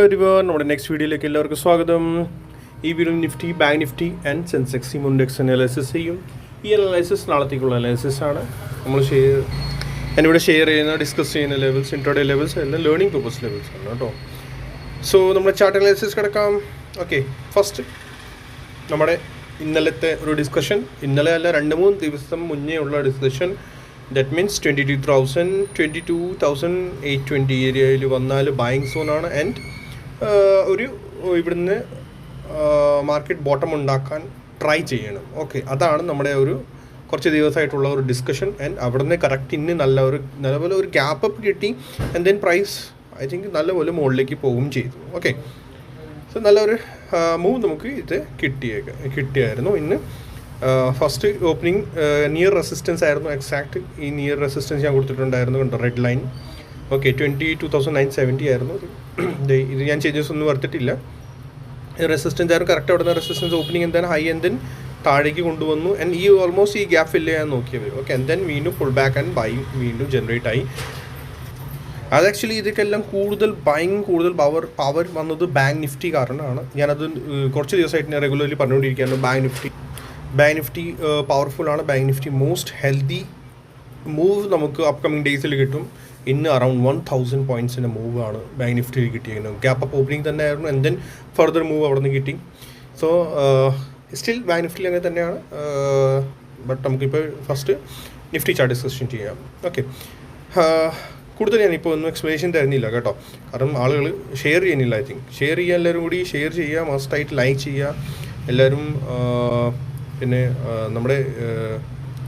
everyone, നമ്മുടെ next വീഡിയോയിലേക്ക് എല്ലാവർക്കും സ്വാഗതം. ഈ video Nifty, bank Nifty and Sensex index analysis ചെയ്യും. ഈ അനാലിസിസ് നാളത്തേക്കുള്ള അനാലിസിസ് ആണ്. ഞാനിവിടെ ഷെയർ ചെയ്യുന്ന ഡിസ്കസ് ചെയ്യുന്ന ലെവൽസ്, ഇൻട്രാഡേ ലെവൽസ് എല്ലാം ലേണിംഗ് പർപ്പസ് ലെവൽസ് ആണ് കേട്ടോ. സോ നമ്മുടെ ചാർട്ട് അനാലിസിസ് കിടക്കാം. ഓക്കെ, ഫസ്റ്റ് നമ്മുടെ ഇന്നലത്തെ ഒരു ഡിസ്കഷൻ, ഇന്നലെ അല്ല 2-3 ദിവസം മുന്നേ ഉള്ള ഡിസ്കഷൻ. ദാറ്റ് മീൻസ് 22,820 ഏരിയയിൽ വന്നാൽ ബൈയിങ് സോണാണ്. ആൻഡ് ഒരു ഇവിടുന്ന് മാർക്കറ്റ് ബോട്ടം ഉണ്ടാക്കാൻ ട്രൈ ചെയ്യണം. ഓക്കെ, അതാണ് നമ്മുടെ ഒരു കുറച്ച് ദിവസമായിട്ടുള്ള ഒരു ഡിസ്കഷൻ. ആൻഡ് അവിടെ നിന്ന് കറക്റ്റ് ഇന്ന് നല്ലപോലെ ഒരു ഗ്യാപ്പ് അപ്പ് കിട്ടി. And then price I think നല്ലപോലെ മുകളിലേക്ക് പോകും ചെയ്തു. ഓക്കെ, സോ നല്ലൊരു മൂവ് നമുക്ക് ഇത് കിട്ടിയായിരുന്നു ഇന്ന്. ഫസ്റ്റ് ഓപ്പണിംഗ് നിയർ റെസിസ്റ്റൻസ് ആയിരുന്നു. എക്സാക്ട് ഈ നിയർ റെസിസ്റ്റൻസ് ഞാൻ കൊടുത്തിട്ടുണ്ടായിരുന്നു കണ്ടോ, റെഡ് ലൈൻ. ഓക്കെ, 22,970 ആയിരുന്നു ഇത്. ഞാൻ ചേഞ്ചസ് ഒന്നും വരുത്തിട്ടില്ല. റെസിസ്റ്റൻസ് ആയിരുന്നു കറക്റ്റ്. അവിടെ നിന്ന് റെസിസ്റ്റൻസ് ഓപ്പണിംഗ് എന്താണ് ഹൈ ആൻഡ് ദെൻ താഴേക്ക് കൊണ്ടുവന്നു. ആൻഡ് ഈ ഓൾമോസ്റ്റ് ഈ ഗ്യാപ്പ് ഫില്ല് ചെയ്യാൻ നോക്കിയത്. ഓക്കെ, ആൻഡ് ദെൻ വീണ്ടും പുൾ ബാക്ക് ആൻഡ് ബൈങ് വീണ്ടും ജനറേറ്റ് ആയി. അത് ആക്ച്വലി ഇതൊക്കെല്ലാം കൂടുതൽ പവർ വന്നത് ബാങ്ക് നിഫ്റ്റി കാരണമാണ്. ഞാനത് കുറച്ച് ദിവസമായിട്ട് ഞാൻ റെഗുലർലി പറഞ്ഞുകൊണ്ടിരിക്കുകയാണ്. ബാങ്ക് നിഫ്റ്റി പവർഫുള്ളാണ്. Bank nifty most healthy move നമുക്ക് അപ്കമിങ് ഡേയ്സിൽ കിട്ടും. ഇന്ന് അറൗണ്ട് 1,000 പോയിൻറ്റ്സിൻ്റെ മൂവാണ് ബാങ്ക് നിഫ്റ്റിയിൽ കിട്ടിയിരിക്കുന്നത്. ഗ്യാപ്പ് അപ്പ് ഓപ്പണിംഗ് തന്നെ ആയിരുന്നു. ആൻഡ് ദെൻ ഫർദർ മൂവ് അവിടെ നിന്ന് കിട്ടി. സോ സ്റ്റിൽ ബാങ്ക് നിഫ്റ്റിയിൽ അങ്ങനെ തന്നെയാണ്. ബട്ട് നമുക്കിപ്പോൾ ഫസ്റ്റ് നിഫ്റ്റി ചാർട്ട് ഡിസ്കഷൻ ചെയ്യാം. ഓക്കെ, കൂടുതൽ ഞാനിപ്പോൾ ഒന്നും എക്സ്പ്ലനേഷൻ തരുന്നില്ല കേട്ടോ, കാരണം ആളുകൾ ഷെയർ ചെയ്യുന്നില്ല. ഐ തിങ്ക് ഷെയർ ചെയ്യുക, എല്ലാവരും കൂടി ഷെയർ ചെയ്യുക, മസ്റ്റായിട്ട് ലൈക്ക് ചെയ്യുക എല്ലാവരും. പിന്നെ നമ്മുടെ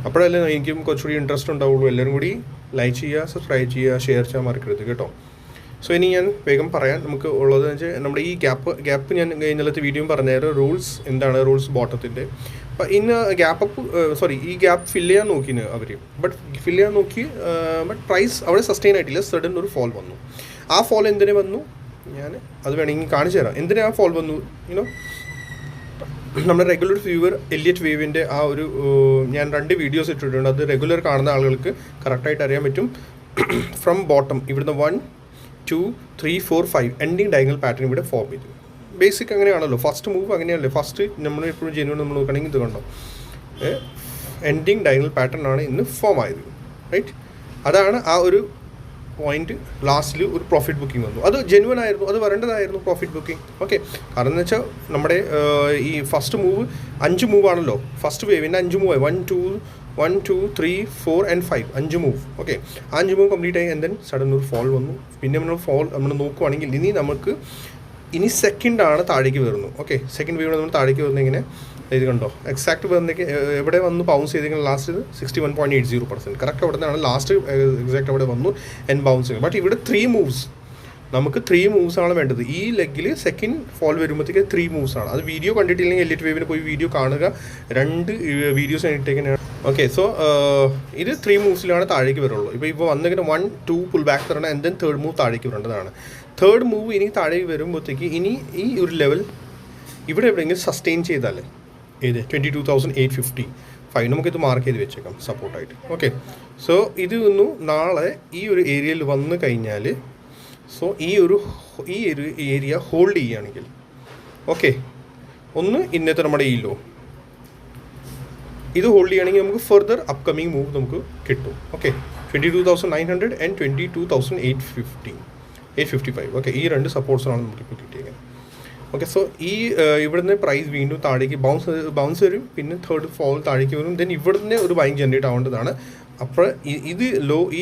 അപ്പോഴല്ലേ എനിക്കും കുറച്ചുകൂടി ഇൻട്രസ്റ്റ് ഉണ്ടാവുള്ളൂ. എല്ലാവരും കൂടി ലൈക്ക് ചെയ്യുക, സബ്സ്ക്രൈബ് ചെയ്യുക, ഷെയർ ചെയ്യാൻ മറക്കരുത് കേട്ടോ. സോ ഇനി ഞാൻ വേഗം പറയാൻ നമുക്ക് ഉള്ളത് വെച്ചാൽ നമ്മുടെ ഈ ഗ്യാപ്പ് ഞാൻ ഇന്നലത്തെ വീഡിയോയും പറഞ്ഞായിരുന്നു. റൂൾസ് എന്താണ്, റൂൾസ് ബോട്ടത്തിൻ്റെ. അപ്പം ഇന്ന് ഈ ഗ്യാപ്പ് ഫില്ല് ചെയ്യാൻ നോക്കിന് അവർ. ബട്ട് പ്രൈസ് അവിടെ സസ്റ്റെയിൻ ആയിട്ടില്ല. സഡൻ ഒരു ഫോൾ വന്നു. ആ ഫോൾ എന്തിനു വന്നു ഞാൻ അത് വേണമെങ്കിൽ കാണിച്ചു തരാം. എന്തിനാ ആ ഫോൾ വന്നു. നമ്മുടെ റെഗുലർ വ്യൂവർ എലിയറ്റ് വേവിൻ്റെ ആ ഒരു ഞാൻ 2 വീഡിയോസ് ഇട്ടിട്ടുണ്ട്. അത് റെഗുലർ കാണുന്ന ആളുകൾക്ക് കറക്റ്റായിട്ട് അറിയാൻ പറ്റും. ഫ്രം ബോട്ടം ഇവിടുന്ന് 1, 2, 3, 4, 5 എൻഡിങ് ഡയഗണൽ പാറ്റേൺ ഇവിടെ ഫോം ചെയ്തു. ബേസിക് അങ്ങനെയാണല്ലോ, ഫസ്റ്റ് മൂവ് അങ്ങനെയല്ലേ. ഫസ്റ്റ് നമ്മൾ എപ്പോഴും ജെന്യൂൻ നമ്മൾ നോക്കുകയാണെങ്കിൽ ഇത് കണ്ടോ, എൻഡിങ് ഡയഗണൽ പാറ്റേൺ ആണ് ഇന്ന് ഫോം ആയത്. റൈറ്റ്, അതാണ് ആ ഒരു പോയിന്റ്. ലാസ്റ്റിൽ ഒരു പ്രോഫിറ്റ് ബുക്കിംഗ് വന്നു. അത് ജെന്യുവൻ ആയിരുന്നു, അത് വരേണ്ടതായിരുന്നു പ്രോഫിറ്റ് ബുക്കിംഗ്. ഓക്കെ, കാരണം എന്ന് വെച്ചാൽ നമ്മുടെ ഈ ഫസ്റ്റ് മൂവ് 5 മൂവാണല്ലോ. ഫസ്റ്റ് വേവിൻ്റെ 5 move 1, 2, 3, 4 and 5 5 move. Okay, 5 move complete ആയി. ആൻഡ് ദെൻ സഡൻ ഒരു ഫോൾ വന്നു. പിന്നെ നമ്മൾ നോക്കുവാണെങ്കിൽ ഇനി സെക്കൻഡാണ് താഴേക്ക് വരുന്നു. ഓക്കെ, സെക്കൻഡ് വേവ് നമ്മൾ താഴേക്ക് വരുന്നത് ഇങ്ങനെ ഇത് കണ്ടോ, എക്സാക്ട് വരുന്നേക്ക് എവിടെ വന്ന് ബൗൺസ് ചെയ്തെങ്കിൽ ലാസ്റ്റ് 61.80%. കറക്റ്റ് അവിടെ നിന്നാണ് ലാസ്റ്റ് എക്സാക്ട് അവിടെ വന്നു ആൻഡ് ബൗൺസ് ചെയ്തു. ബട്ട് ഇവിടെ 3 മൂവ്സ്, നമുക്ക് 3 മൂവ്സാണ് വേണ്ടത്. ഈ ലെഗിൽ സെക്കൻഡ് ഫോൾ വരുമ്പോഴത്തേക്ക് 3 മൂവ്സാണ്. അത് വീഡിയോ കണ്ടിട്ടില്ലെങ്കിൽ എലിയറ്റ് വേവിന് പോയി വീഡിയോ കാണുക. 2 വീഡിയോസ് ഇട്ടേക്കാണ്. ഓക്കെ, സോ ഇത് 3 മൂവ്സിലാണ് താഴേക്ക് വരുള്ളൂ. ഇപ്പോൾ വന്നിങ്ങനെ 1, 2 പുൾ ബാക്ക് തരണം. ആൻഡ് ദെൻ തേർഡ് മൂവ് താഴേക്ക് വരേണ്ടതാണ്. തേർഡ് മൂവ് ഇനി താഴേക്ക് വരുമ്പോഴത്തേക്ക് ഇനി ഈ ഒരു ലെവൽ ഇവിടെ എവിടെയെങ്കിലും സസ്റ്റെയിൻ ചെയ്താലേ 22,855 നമുക്കിത് മാർക്ക് ചെയ്ത് വെച്ചേക്കാം സപ്പോർട്ടായിട്ട്. ഓക്കെ, സോ ഇത് വന്നു നാളെ ഈ ഒരു ഏരിയയിൽ വന്നു കഴിഞ്ഞാൽ, സോ ഈ ഒരു ഏരിയ ഹോൾഡ് ചെയ്യുകയാണെങ്കിൽ, ഓക്കെ, ഒന്ന് ഇന്നത്തെ നമ്മുടെ ഈ ലോ ഇത് ഹോൾഡ് ചെയ്യുകയാണെങ്കിൽ നമുക്ക് ഫർദർ അപ്കമിങ് മൂവ് നമുക്ക് കിട്ടും. Okay, 22,900 and 22,855. ഓക്കെ, ഈ 2 സപ്പോർട്ട്സാണ് നമുക്കിപ്പോൾ കിട്ടിയത്. ഓക്കെ, സോ ഈ ഇവിടുന്ന് പ്രൈസ് വീണ്ടും താഴേക്ക് ബൗൺസ് വരും. പിന്നെ തേർഡ് ഫോൾ താഴേക്ക് വരും. ദെൻ ഇവിടുന്ന് ഒരു ബൈങ് ജനറേറ്റ് ആവേണ്ടതാണ്. അപ്പോൾ ഈ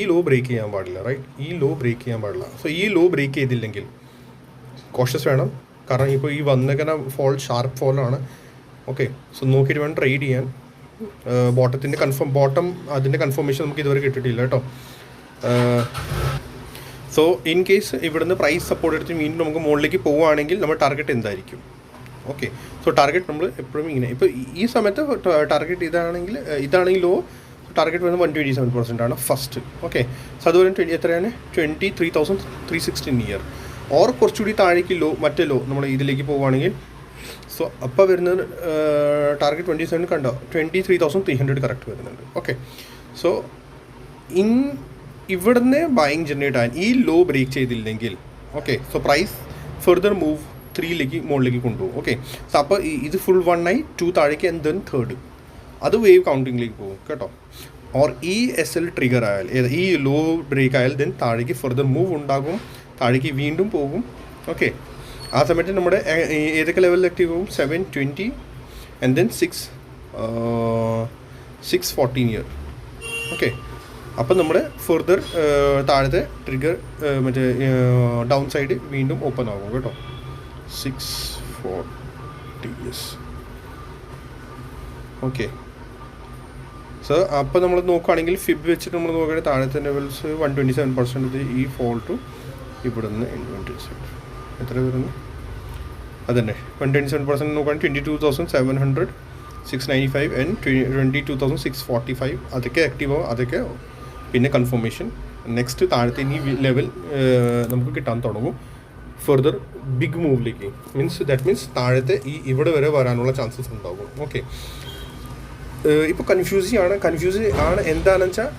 ലോ ബ്രേക്ക് ചെയ്യാൻ പാടില്ല. റൈറ്റ്, ഈ ലോ ബ്രേക്ക് ചെയ്യാൻ പാടില്ല. സോ ഈ ലോ ബ്രേക്ക് ചെയ്തില്ലെങ്കിൽ കോഷ്യസ് വേണം. കാരണം ഇപ്പോൾ ഈ വന്നേക്കുന്ന ഫോൾ ഷാർപ്പ് ഫോളാണ്. ഓക്കെ, സോ നോക്കിയിട്ട് വേണം ട്രേഡ് ചെയ്യാൻ. ബോട്ടം അതിൻ്റെ കൺഫർമേഷൻ നമുക്ക് ഇതുവരെ കിട്ടിയിട്ടില്ല കേട്ടോ. സോ ഇൻ കേസ് ഇവിടുന്ന് പ്രൈസ് സപ്പോർട്ട് എടുത്ത് വീണ്ടും നമുക്ക് മുകളിലേക്ക് പോവുകയാണെങ്കിൽ നമ്മുടെ ടാർഗറ്റ് എന്തായിരിക്കും. ഓക്കെ, സോ ടാർഗറ്റ് നമ്മൾ എപ്പോഴും ഇങ്ങനെ, ഇപ്പോൾ ഈ സമയത്ത് ടാർഗറ്റ് ഇതാണെങ്കിൽ ലോ, ടാർഗറ്റ് വരുന്നത് 127% ആണ് ഫസ്റ്റ്. ഓക്കെ, സോ അതുപോലെ എത്രയാണ് 23,316 നിയർ. ഓർ കുറച്ചുകൂടി താഴേക്ക് മറ്റേ ലോ നമ്മൾ ഇതിലേക്ക് പോവുകയാണെങ്കിൽ, സോ അപ്പോൾ വരുന്നത് ടാർഗറ്റ് 27 കണ്ടോ, 23,300 കറക്റ്റ് വരുന്നുണ്ട്. ഓക്കെ, സോ ഇവിടുന്ന് ബൈങ് ജനറേറ്റ് ആകാൻ ഈ ലോ ബ്രേക്ക് ചെയ്തില്ലെങ്കിൽ, okay, so price further move 3ലേക്ക് മുകളിലേക്ക് കൊണ്ടുപോകും. ഓക്കെ, സോ അപ്പോൾ ഇത് ഫുൾ 1 ആയി 2 താഴേക്ക് ആൻഡ് ദെൻ 3rd അത് വേവ് കൗണ്ടിങ്ങിലേക്ക് പോകും കേട്ടോ. ഓർ ഈ SL ട്രിഗർ ആയാൽ ഈ ലോ ബ്രേക്ക് ആയാൽ ദെൻ താഴേക്ക് ഫെർദർ മൂവ് ഉണ്ടാകും, താഴേക്ക് വീണ്ടും പോകും. ഓക്കെ, ആ സമയത്ത് നമ്മുടെ ഏതൊക്കെ ലെവലിൽ ആക്റ്റീവ് പോകും? 7, 20 ആൻഡ് ദെൻ 6-14 ഇയർ. ഓക്കെ, അപ്പം നമ്മുടെ ഫെർദർ താഴത്തെ ട്രിഗർ മറ്റേ ഡൗൺ സൈഡ് വീണ്ടും ഓപ്പൺ ആകും കേട്ടോ. 640 ഇയേഴ്സ്. ഓക്കെ, സോ അപ്പോൾ നമ്മൾ നോക്കുകയാണെങ്കിൽ ഫിബ് വെച്ചിട്ട് നമ്മൾ നോക്കുകയാണെങ്കിൽ താഴത്തെ ലെവൽസ് 127% ഈ ഫോൾ ടു ഇവിടെ നിന്ന് 27 എത്ര വരുന്നു? അതന്നെ 127% നോക്കുകയാണെങ്കിൽ 22,700, 695 ആൻഡ് 22,645 അതൊക്കെ ആക്റ്റീവ് ആവും. അതൊക്കെ പിന്നെ കൺഫർമേഷൻ. നെക്സ്റ്റ് താഴത്തെ ഇനി ലെവൽ നമുക്ക് കിട്ടാൻ തുടങ്ങും ഫെർദർ ബിഗ് മൂവിലേക്ക്. ദാറ്റ് മീൻസ് താഴത്തെ ഇവിടെ വരെ വരാനുള്ള ചാൻസസ് ഉണ്ടാകും. ഓക്കെ, ഇപ്പോൾ കൺഫ്യൂസ് ആണ് എന്താണെന്ന് വെച്ചാൽ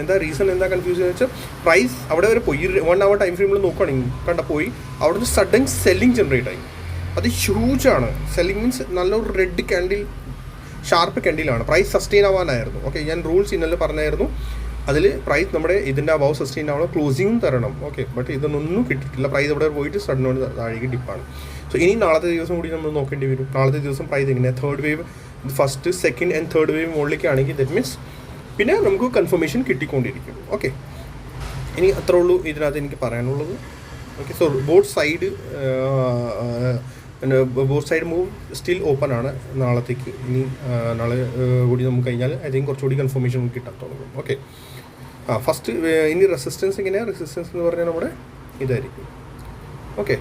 എന്താ റീസൺ, എന്താ കൺഫ്യൂസ് വെച്ചാൽ പ്രൈസ് അവിടെ വരെ പോയി 1 hour ടൈം ഫ്രെയിമിൽ നോക്കുകയാണെങ്കിൽ പോയി അവിടുന്ന് സഡൻ സെല്ലിങ് ജനറേറ്റ് ആയി. അത് ഹ്യൂജാണ്. സെല്ലിങ് മീൻസ് നല്ലൊരു റെഡ് ക്യാൻഡിൽ, ഷാർപ്പ് ക്യാൻഡിലാണ്. പ്രൈസ് സസ്റ്റെയിൻ ആവാനായിരുന്നു. ഓക്കെ, ഞാൻ റൂൾസ് ഇന്നലെ പറഞ്ഞായിരുന്നു. അതിൽ പ്രൈസ് നമ്മുടെ ഇതിൻ്റെ അബവ് സസ്റ്റെയിൻ ആവണം, ക്ലോസിങ്ങും തരണം. ഓക്കെ, ബട്ട് ഇതൊന്നും കിട്ടിയിട്ടില്ല. പ്രൈസ് അവിടെ പോയിട്ട് സഡനോട് താഴേക്ക് ഡിപ്പാണ്. സോ ഇനി നാളത്തെ ദിവസം കൂടി നമ്മൾ നോക്കേണ്ടി വരും. നാളത്തെ ദിവസം പ്രൈസ് എങ്ങനെയാണ്? 3rd wave, 1st, 2nd and 3rd wave മുകളിലേക്കാണെങ്കിൽ ദറ്റ് മീൻസ് പിന്നെ നമുക്ക് കൺഫർമേഷൻ കിട്ടിക്കൊണ്ടിരിക്കും. ഓക്കെ, ഇനി അത്രേ ഉള്ളൂ ഇതിനകത്ത് എനിക്ക് പറയാനുള്ളത്. Okay, so both side move still open ആണ് നാളത്തേക്ക്. ഇനി നാളെ കൂടി നമുക്ക് കഴിഞ്ഞാൽ ഐ തിങ്ക് കുറച്ചുകൂടി കൺഫർമേഷൻ നമുക്ക് കിട്ടാൻ തുടങ്ങും. ഓക്കെ, ഫസ്റ്റ് ഇനി റെസിസ്റ്റൻസ് എങ്ങനെയാണ്? റെസിസ്റ്റൻസ് എന്ന് പറഞ്ഞാൽ നമ്മുടെ ഇതായിരിക്കും. ഓക്കെ,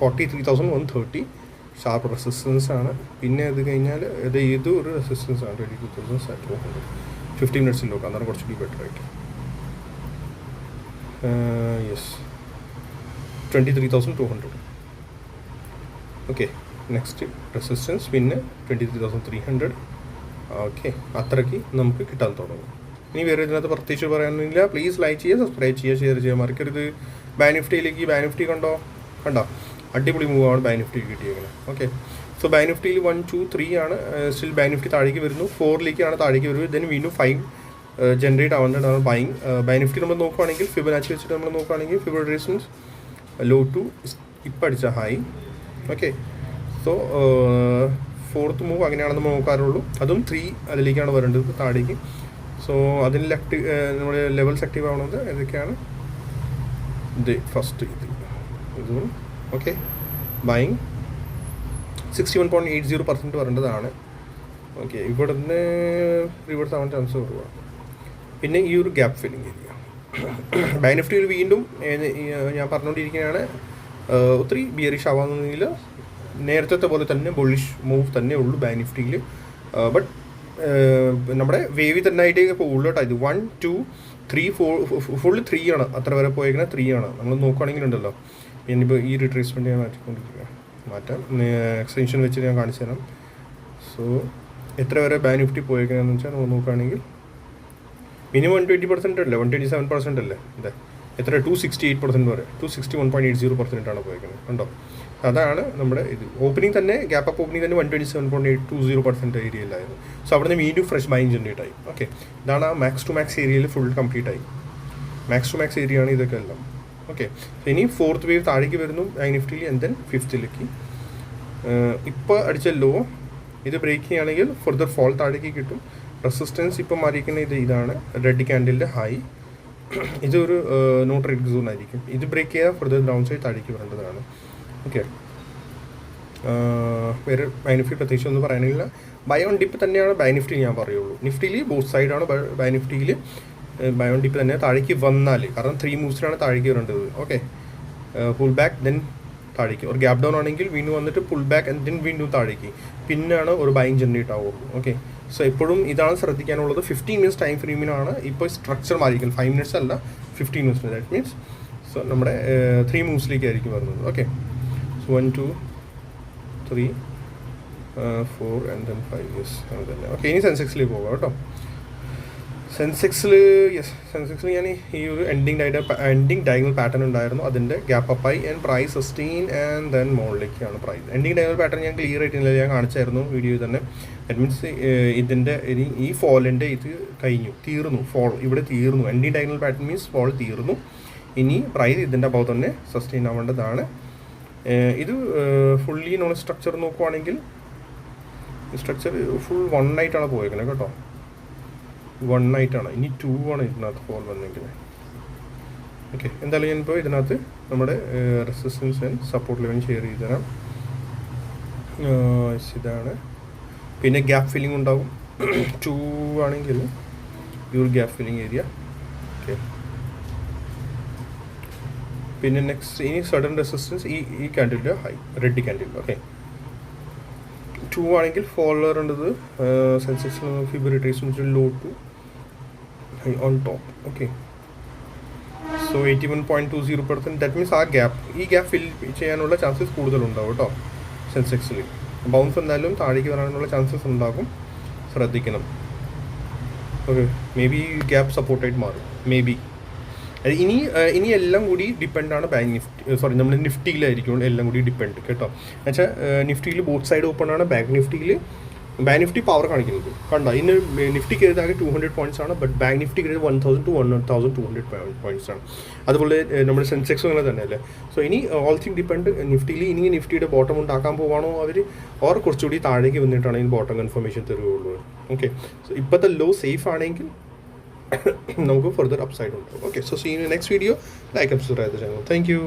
43,130 ഷാർപ്പ് റെസിസ്റ്റൻസ് ആണ്. പിന്നെ അത് കഴിഞ്ഞാൽ ഇത് ഒരു റെസിസ്റ്റൻസ് ആണ് 22,200. 15 മിനിറ്റ്സിൽ നോക്കാം, അന്നേരം കുറച്ചുകൂടി ബെറ്റർ ആയിട്ട്. യെസ്, 23,200. ഓക്കെ, നെക്സ്റ്റ് റെസിസ്റ്റൻസ് പിന്നെ 23,300. ഓക്കെ, അത്രയ്ക്ക് നമുക്ക് കിട്ടാൻ തുടങ്ങും. ഇനി വേറെ ഇതിനകത്ത് പ്രത്യേകിച്ച് പറയാനൊന്നുമില്ല. പ്ലീസ് ലൈക്ക് ചെയ്യുക, സബ്സ്ക്രൈബ് ചെയ്യുക, ഷെയർ ചെയ്യുക, മറക്കരുത്. ബാനിഫ്റ്റിയിലേക്ക് ബാനിഫ്റ്റി കണ്ടോ അടിപൊളി മൂവാണ് ബാനിഫ്റ്റി കിട്ടിയേക്കുന്നത്. ഓക്കെ, സോ ബാനിഫ്റ്റിയിൽ 1, 2, 3 ആണ് സ്റ്റിൽ ബാനിഫ്റ്റി താഴേക്ക് വരുന്നു. 4ലേക്കാണ് താഴേക്ക് വരുന്നത്. ദെൻ വീണ്ടും 5 ജനറേറ്റ് ആവുന്നതാണ് ബൈങ്. ബാനിഫ്റ്റി നമ്മൾ നോക്കുകയാണെങ്കിൽ ഫിബൊനാച്ചി വെച്ചിട്ട് നമ്മൾ നോക്കുകയാണെങ്കിൽ ഫിബർ റേസൻസ് ലോ ടു ഇപ്പം അടിച്ച high. Okay, so 4th move അങ്ങനെയാണ് നമ്മൾ നോക്കാറുള്ളൂ. അതും 3 അതിലേക്കാണ് വരേണ്ടത് താഴേക്ക്. സോ അതിൽ നമ്മുടെ ലെവൽസ് ആക്റ്റീവ് ആവുന്നത് ഏതൊക്കെയാണ്? ഇത് ഫസ്റ്റ് ഇതും. ഓക്കെ, ബൈങ് 61.80% വരേണ്ടതാണ്. ഓക്കെ, ഇവിടെ നിന്ന് റിവേഴ്സ് ആവാൻ ചാൻസ് കുറവാണ്. പിന്നെ ഈ ഒരു ഗ്യാപ്പ് ഫില്ലിങ് ഏരിയ ബാനിഫ്റ്റിയിൽ വീണ്ടും ഞാൻ പറഞ്ഞുകൊണ്ടിരിക്കുകയാണ്, ഒത്തിരി ബിയറിഷ് ആവാമെന്നില്ല. നേരത്തെ പോലെ തന്നെ ബുള്ളിഷ് മൂവ് തന്നെ ഉള്ളൂ ബാനിഫ്റ്റിയിൽ. ബട്ട് നമ്മുടെ വേവി തന്നെ ആയിട്ട് പോകുള്ളൂ കേട്ടോ. ഇത് 1, 2, 3, 4 ഫുള്ള് 3 ആണ്. അത്ര വരെ പോയേക്കുന്നത് 3 ആണ്. നമ്മൾ നോക്കുകയാണെങ്കിൽ ഉണ്ടല്ലോ, ഞാനിപ്പോൾ ഈ റിട്രേസ്മെൻറ്റ് ഞാൻ മാറ്റാം എക്സ്റ്റൻഷൻ വെച്ച് ഞാൻ കാണിച്ചു തരാം. സോ എത്ര വരെ ബാനിഫ്റ്റി പോയേക്കുന്നതെന്ന് വെച്ചാൽ നമ്മൾ നോക്കുകയാണെങ്കിൽ മിനിമം 120% അല്ലേ, 127% അല്ലേ. അതെ, എത്ര 268% വരെ 261.80% പോയേക്കുന്നത് കണ്ടോ. അതാണ് നമ്മുടെ ഇത്. ഓപ്പണിംഗ് തന്നെ ഗ്യാപ്പ് അപ്പ് ഓപ്പണിംഗ് തന്നെ 127.20% ഏരിയയിലായിരുന്നു. സോ അവിടെ നിന്ന് വീണ്ടും ഫ്രഷ് ബൈങ് ജനറേറ്റ് ആയി. ഓക്കെ, ഇതാണ് ആ മാക്സ് ടു മാക്സ് ഏരിയയിൽ ഫുൾ കംപ്ലീറ്റ് ആയി. മാക്സ് ടു മാക്സ് ഏരിയ ആണ് ഇതൊക്കെ എല്ലാം. ഓക്കെ, ഇനി 4th വേവ് താഴേക്ക് വരുന്നു ബാനിഫ്റ്റിയിൽ ആൻഡ് ദെൻ 5th ഇപ്പോൾ അടിച്ച ലോ ഇത് ബ്രേക്ക് ചെയ്യുകയാണെങ്കിൽ ഫർദർ ഫോൾ താഴേക്ക് കിട്ടും. റെസിസ്റ്റൻസ് ഇപ്പോൾ മാറിയിരിക്കുന്ന ഇതാണ് റെഡ് ക്യാൻഡിലിൻ്റെ ഹൈ. ഇതൊരു നോ ട്രേഡ് സോൺ ആയിരിക്കും. ഇത് ബ്രേക്ക് ചെയ്താൽ ഫർദർ ഡൗൺ സൈഡ് താഴേക്ക് വരേണ്ടതാണ്. ഓക്കെ, വേറെ ബൈനിഫ്റ്റി പ്രത്യേകിച്ച് ഒന്നും പറയാനില്ല. ബൈ ഓൺ ഡിപ്പ് തന്നെയാണ് ബൈനിഫ്റ്റി ഞാൻ പറയുള്ളൂ. നിഫ്റ്റിയിൽ ബോത്ത് സൈഡാണ്. ബൈനിഫ്റ്റിയിൽ ബൈ ഓൺ ഡിപ്പ് തന്നെ താഴേക്ക് വന്നാൽ, കാരണം 3 മൂവ്സിലാണ് താഴേക്ക് വരേണ്ടത്. ഓക്കെ, പുൾ ബാക്ക് ദെൻ താഴേക്ക്. ഒരു ഗ്യാപ് ഡൗൺ ആണെങ്കിൽ വീണ്ടും വന്നിട്ട് പുൾ ബാക്ക് ആൻഡ് ദെൻ വീണ്ടും താഴേക്ക്, പിന്നെയാണ് ഒരു ബൈങ് ജനറേറ്റ് ആവുള്ളൂ. ഓക്കെ, സോ എപ്പോഴും ഇതാണ് ശ്രദ്ധിക്കാനുള്ളത്. 15 മിനിറ്റ്സ് ടൈം ഫ്രെയിമിനാണ് ഇപ്പോൾ സ്ട്രക്ചർ മാറിയിരിക്കുന്നത്. 5 മിനിറ്റ്സ് അല്ല, 15 മിനിറ്റ്സ്. ദാറ്റ് മീൻസ് സോ നമ്മുടെ 3 മൂവ്സിലേക്ക് ആയിരിക്കും വരുന്നത്. Okay, so 1, 2, 3, 4 and then 5 years ആണ് തന്നെ. ഓക്കെ, ഇനി സെൻസെക്സിലേക്ക് പോകാം കേട്ടോ. സെൻസെക്സിൽ ഞാൻ ഈ ഒരു എൻഡിങ് ഡയഗണൽ പാറ്റേൺ ഉണ്ടായിരുന്നു, അതിൻ്റെ ഗ്യാപ്പ് അപ്പായി and price sustain and then മുകളിലേക്കാണ് പ്രൈസ്. എൻഡിങ് ഡയഗണൽ പാറ്റേൺ ഞാൻ ക്ലിയർ ആയിട്ടില്ല, ഞാൻ കാണിച്ചായിരുന്നു വീഡിയോയിൽ തന്നെ. ദാറ്റ് മീൻസ് ഇതിൻ്റെ ഈ ഫോളിൻ്റെ ഇത് തീർന്നു, ഫോൾ ഇവിടെ തീർന്നു. Ending diagonal pattern means fall തീർന്നു. ഇനി പ്രൈസ് ഇതിൻ്റെ അഭാവം തന്നെ സസ്റ്റെയിൻ ആവേണ്ടതാണ്. ഇത് ഫുള്ളി നോൺ സ്ട്രക്ചർ നോക്കുവാണെങ്കിൽ സ്ട്രക്ചർ ഫുൾ 1 ആയിട്ടാണ് പോയേക്കുന്നത് കേട്ടോ, 1 ആയിട്ടാണ്. ഇനി 2 ആണ് ഇതിനകത്ത് ഫോൾ വന്നെങ്കിൽ. ഓക്കെ, എന്തായാലും ഞാനിപ്പോൾ ഇതിനകത്ത് നമ്മുടെ resistance and support level share ചെയ്ത് തരാം. ഇതാണ്. പിന്നെ ഗ്യാപ്പ് ഫില്ലിംഗ് ഉണ്ടാകും. 2 ആണെങ്കിൽ ഈ ഒരു ഗ്യാപ്പ് ഫില്ലിംഗ് ഏരിയ. ഓക്കെ, പിന്നെ നെക്സ്റ്റ് ഇനി സഡൻ റെസിസ്റ്റൻസ് ഈ ക്യാൻഡിലിൻ്റെ ഹൈ, റെഡ് ക്യാൻഡിൽ. ഓക്കെ, 2 ആണെങ്കിൽ ഫോളോവർ ഉണ്ടത് സെൻസെക്ഷൻ ഫിബ്രവരി trace low to high on top. Okay, so 81.20%. That means ഈ ഗ്യാപ്പ് ഫിൽ ചെയ്യാനുള്ള ചാൻസസ് കൂടുതലുണ്ടാവും കേട്ടോ. സെൻസെക്സിൽ ബൗൺസ് എന്തായാലും താഴേക്ക് വരാനുള്ള ചാൻസസ് ഉണ്ടാകും, ശ്രദ്ധിക്കണം. ഓക്കെ, മേ ബി ഈ ഗ്യാപ്പ് സപ്പോർട്ടായിട്ട് മാറും, മേ ബി. ഇനി എല്ലാം കൂടി ഡിപ്പെൻഡാണ് ബാങ്ക് നിഫ്റ്റി, നമ്മൾ നിഫ്റ്റിയിലായിരിക്കും എല്ലാം കൂടി ഡിപ്പെൻഡ് കേട്ടോ. എന്നുവെച്ചാൽ നിഫ്റ്റിയിൽ ബോത്ത് സൈഡ് ഓപ്പൺ ആണ്. ബാങ്ക് നിഫ്റ്റി പവർ കാണിക്കുന്നത് കണ്ടോ. ഇന്ന് നിഫ്റ്റി കയറിയത് ആകെ 200 പോയിന്റ്സ് ആണ്, ബട്ട് ബാങ്ക് നിഫ്റ്റി കയറിയത് 1000 to 1200 പോയിന്റ്സ് ആണ്. അതുപോലെ നമ്മുടെ സെൻസെക്സും അങ്ങനെ തന്നെ അല്ലേ. സോ ഇനി ഓൾ തിങ് ഡിപ്പെൻഡ് നിഫ്റ്റിയിൽ. ഇനി നിഫ്റ്റിയുടെ ബോട്ടം ഉണ്ടാക്കാൻ പോവാണോ അവർ, ഓർ കുറച്ചുകൂടി താഴേക്ക് വന്നിട്ടാണ് ഇതിന് ബോട്ടം കൺഫർമേഷൻ തരുകയുള്ളൂ. ഓക്കെ, സോ ഇപ്പോഴത്തെ ലോ സേഫ് ആണെങ്കിൽ നമുക്ക് ഫർദർ അപ്സൈഡ് ഉണ്ടാവും. Okay, so see in next video. Like, subscribe the channel. Thank U.